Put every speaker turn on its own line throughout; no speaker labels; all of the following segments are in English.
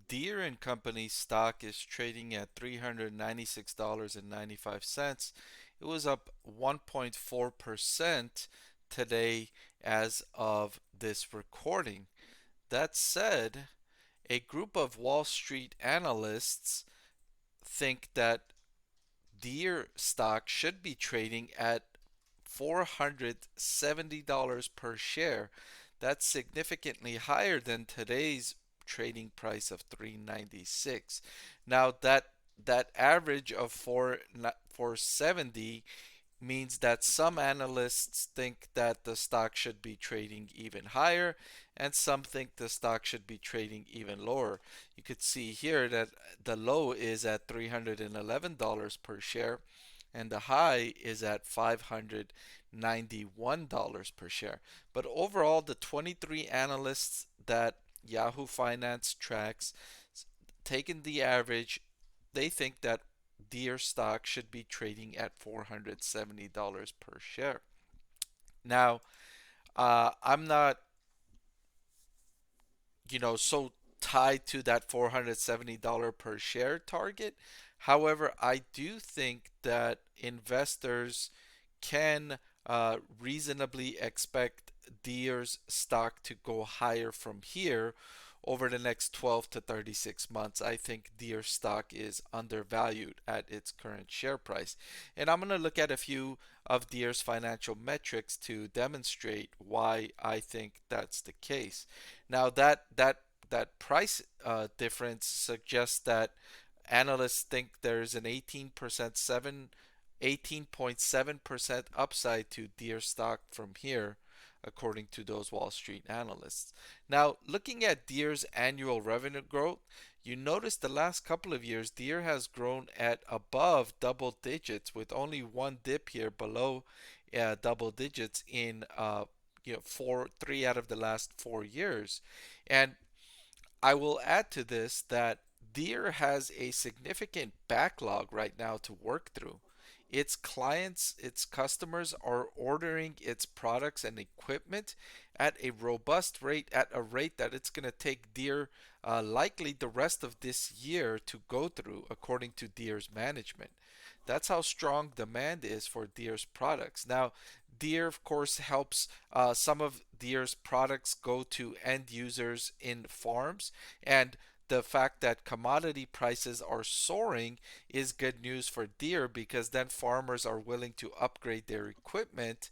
Deere and Company stock is trading at $396.95. It was up 1.4% today as of this recording. That said, a group of Wall Street analysts think that Deere stock should be trading at $470 per share. That's significantly higher than today's trading price of 396. Now that average of 470 means that some analysts think that the stock should be trading even higher and some think the stock should be trading even lower. You could see here that the low is at $311 per share and the high is at $591 per share. But overall, the 23 analysts that Yahoo Finance tracks, taking the average, they think that Deere stock should be trading at $470 per share. Now, I'm not, so tied to that $470 per share target. However, I do think that investors can reasonably expect Deere's stock to go higher from here over the next 12 to 36 months. I think Deere stock is undervalued at its current share price. And I'm going to look at a few of Deere's financial metrics to demonstrate why I think that's the case. Now that price difference suggests that analysts think there's an 18.7% upside to Deere stock from here, according to those Wall Street analysts. Now, looking at Deere's annual revenue growth, you notice the last couple of years, Deere has grown at above double digits, with only one dip here below double digits in 3 out of the last 4 years. And I will add to this that Deere has a significant backlog right now to work through. Its clients, its customers are ordering its products and equipment at a robust rate, at a rate that it's going to take Deere likely the rest of this year to go through, according to Deere's management. That's how strong demand is for Deere's products. Now, Deere, of course, helps some of Deere's products go to end users in farms, and the fact that commodity prices are soaring is good news for Deere because then farmers are willing to upgrade their equipment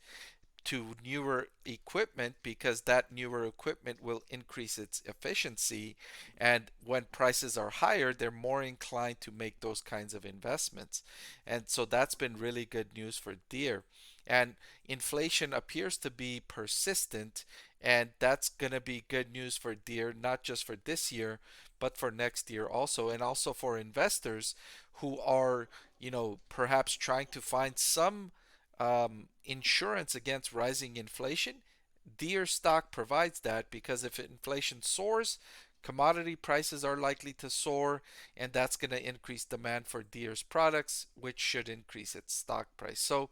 to newer equipment because that newer equipment will increase its efficiency. And when prices are higher, they're more inclined to make those kinds of investments. And so that's been really good news for Deere. And inflation appears to be persistent, and that's going to be good news for Deere, not just for this year, but for next year also, and also for investors who are, perhaps trying to find some insurance against rising inflation. Deere stock provides that because if inflation soars, commodity prices are likely to soar, and that's going to increase demand for Deere's products, which should increase its stock price. So,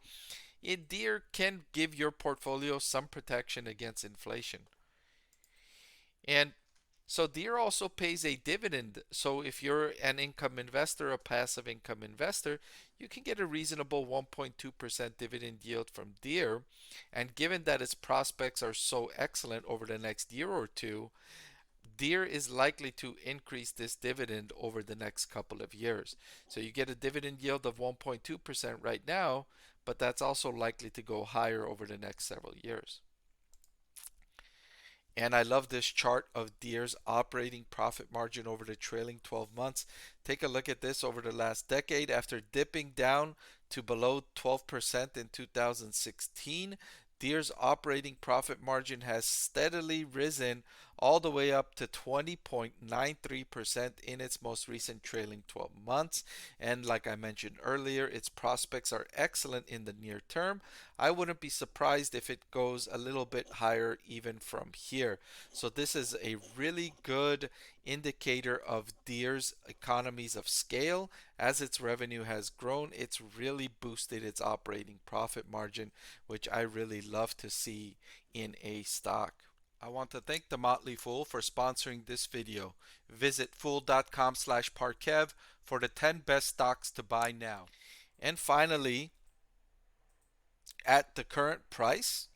Deere can give your portfolio some protection against inflation. And so Deere also pays a dividend. So if you're an income investor, a passive income investor, you can get a reasonable 1.2% dividend yield from Deere. And given that its prospects are so excellent over the next year or two, Deere is likely to increase this dividend over the next couple of years. So you get a dividend yield of 1.2% right now, but that's also likely to go higher over the next several years. And I love this chart of Deere's operating profit margin over the trailing 12 months. Take a look at this over the last decade. After dipping down to below 12% in 2016, Deere's operating profit margin has steadily risen all the way up to 20.93% in its most recent trailing 12 months. And like I mentioned earlier, its prospects are excellent in the near term. I wouldn't be surprised if it goes a little bit higher even from here. So this is a really good indicator of Deere's economies of scale. As its revenue has grown, it's really boosted its operating profit margin, which I really love to see in a stock. I want to thank the Motley Fool for sponsoring this video. Visit fool.com/parkev for the 10 best stocks to buy now. And finally, at the current price,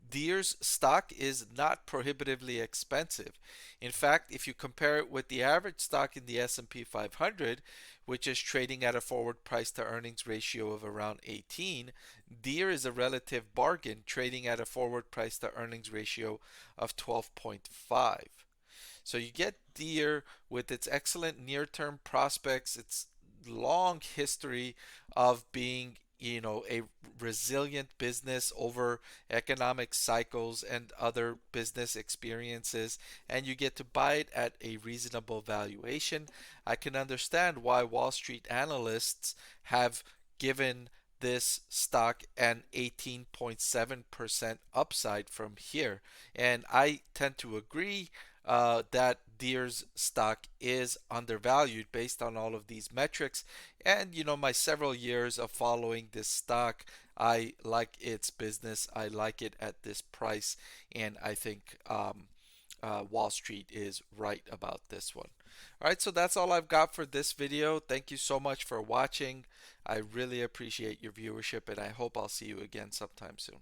Deere's stock is not prohibitively expensive. In fact, if you compare it with the average stock in the S&P 500, which is trading at a forward price to earnings ratio of around 18, Deere is a relative bargain, trading at a forward price to earnings ratio of 12.5. So you get Deere with its excellent near-term prospects, its long history of being a resilient business over economic cycles and other business experiences, and you get to buy it at a reasonable valuation. I can understand why Wall Street analysts have given this stock an 18.7% upside from here, and I tend to agree that Deere's stock is undervalued based on all of these metrics. And my several years of following this stock, I like its business. I like it at this price, and I think Wall Street is right about this one. All right, so that's all I've got for this video. Thank you so much for watching. I really appreciate your viewership, and I hope I'll see you again sometime soon.